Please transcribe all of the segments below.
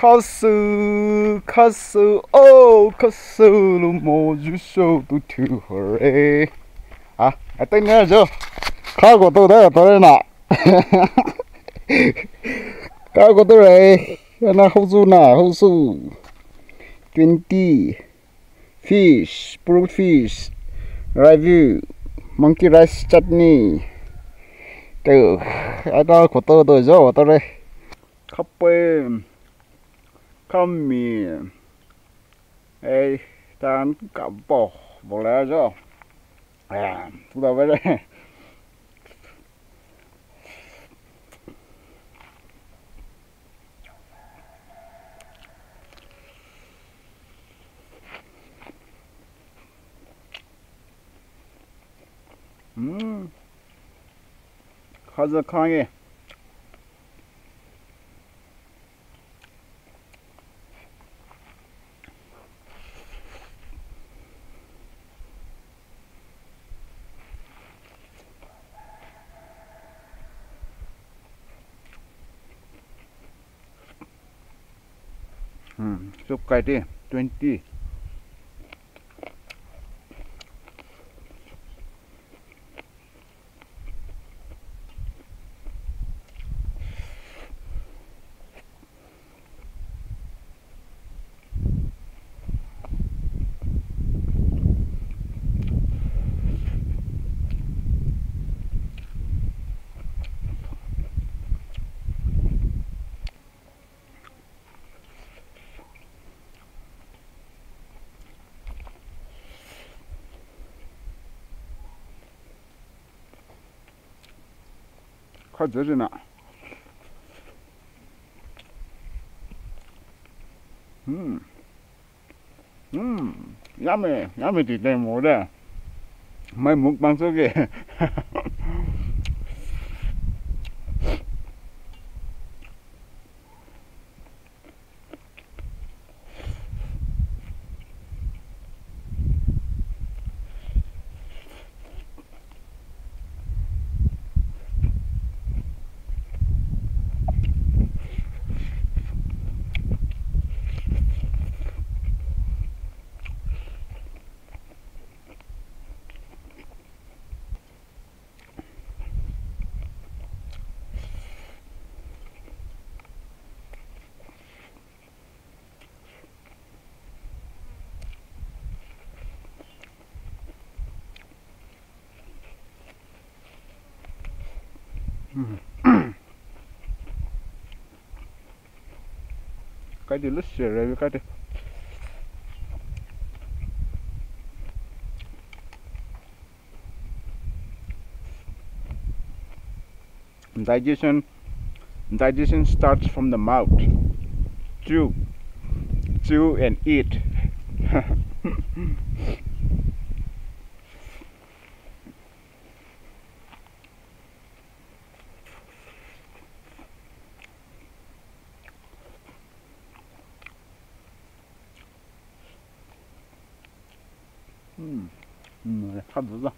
가수 오 가수로 뭐 주셔도 되어래. tên nghe chưa? Cá của tôi đấy, tôi đây nè. Cá của tôi đây, nó không su nè, không su. 20 fish, fruit fish, review, monkey rice chutney. Từ, đó của tôi rồi, tôi đây. Cà phê, cà mì, ê, ta ăn cả bò lẻ rồi. Chúng ta về đây. 가득하게. 쑥까지 20. 커져지나. 야매 뒤에 뭐래? 뭐 먹방 속에. Cái gì lứt xìa rồi cái gì. Digestion starts from the mouth. Chew and eat. 다 넣어.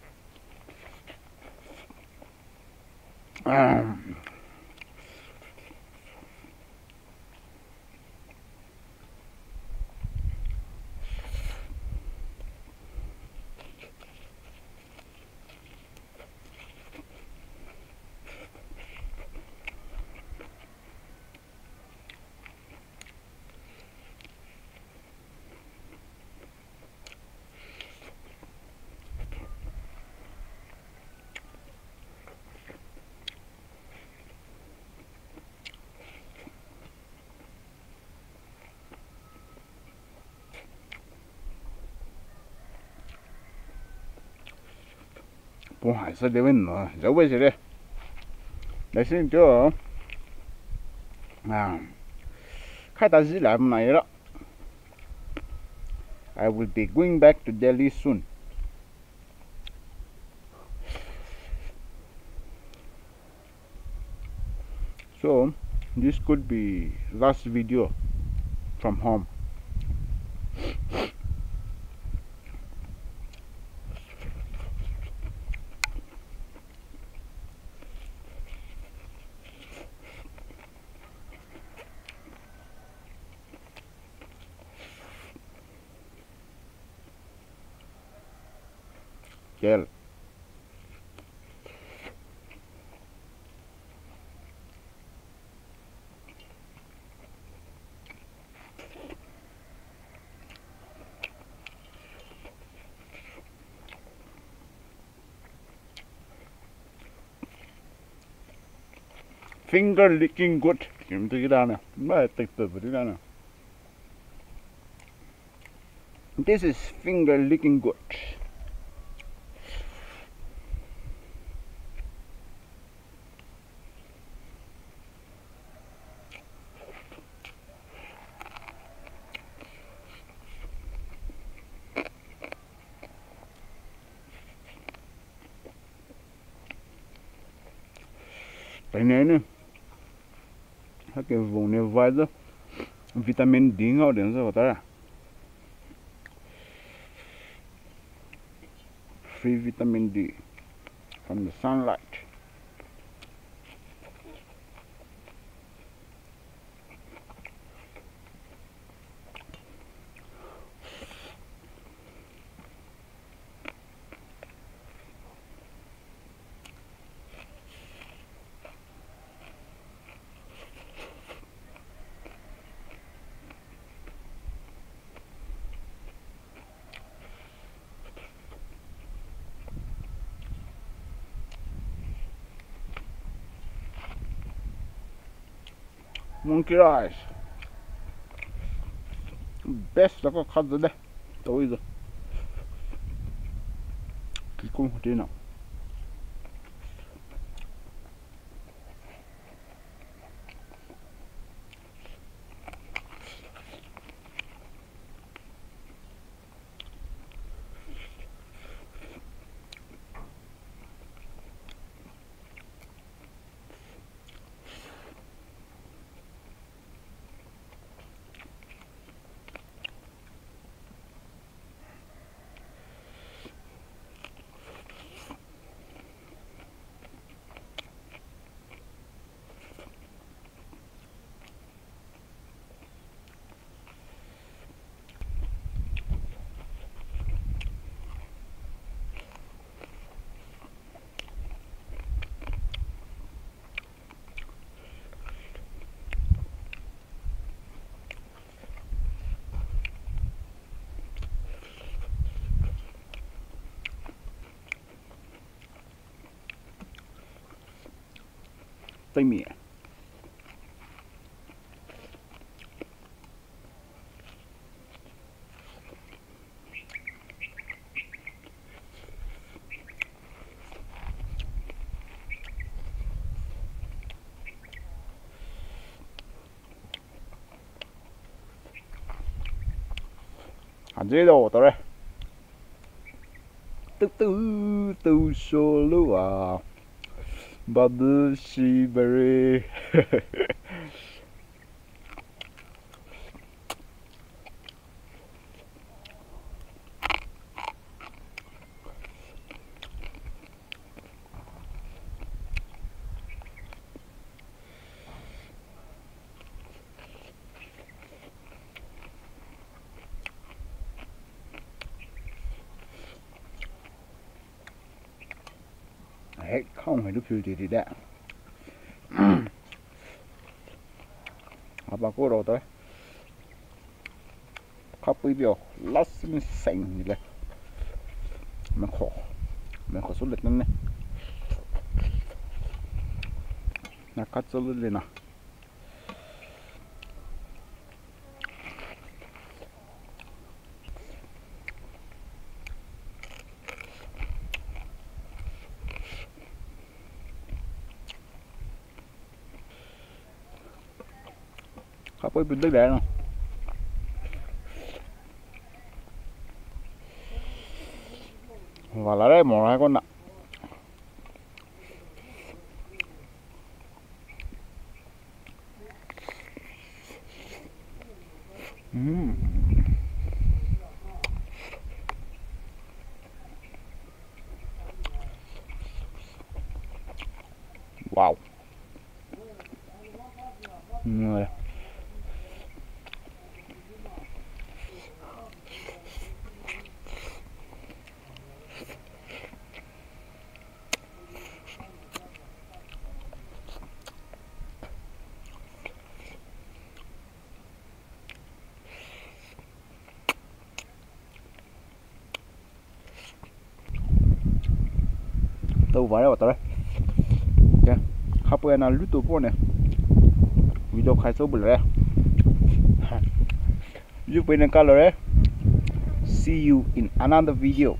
Bố Hải sao để bên nó giấu bên gì đây? Để xin cho khai ta gì làm này đó. I will be going back to Delhi soon. So this could be last video from home. gel. Finger licking good. Kiếm từ cái đàn này. Mà từ từ cái đàn này. This is finger licking good. Cái này nè. Cái vùng này vai đó. Vitamin D ngao đến rồi ta. Free vitamin D from the sunlight. Monkey rice. Best là có khăn rồi đây. Tối rồi. Cái con thế nào? Tay mía. Ăn dễ đồ tao đây. Từ từ từ solo à. Bubble berry. Đấy, không phải lúc thì đã. Bà cô đồ tới. Khắp bây giờ lát xin xanh như vậy. Mình khổ số lịch lắm này. Nó cắt số lịch lên nào. Khắp bây giờ đấy nào. Và là đây một hai con nặng. Wow. Người. tàu vào đây vào đấy khắp bên nào lút tụ po này video khai số bự đấy giúp bên này cả rồi. See you in another video.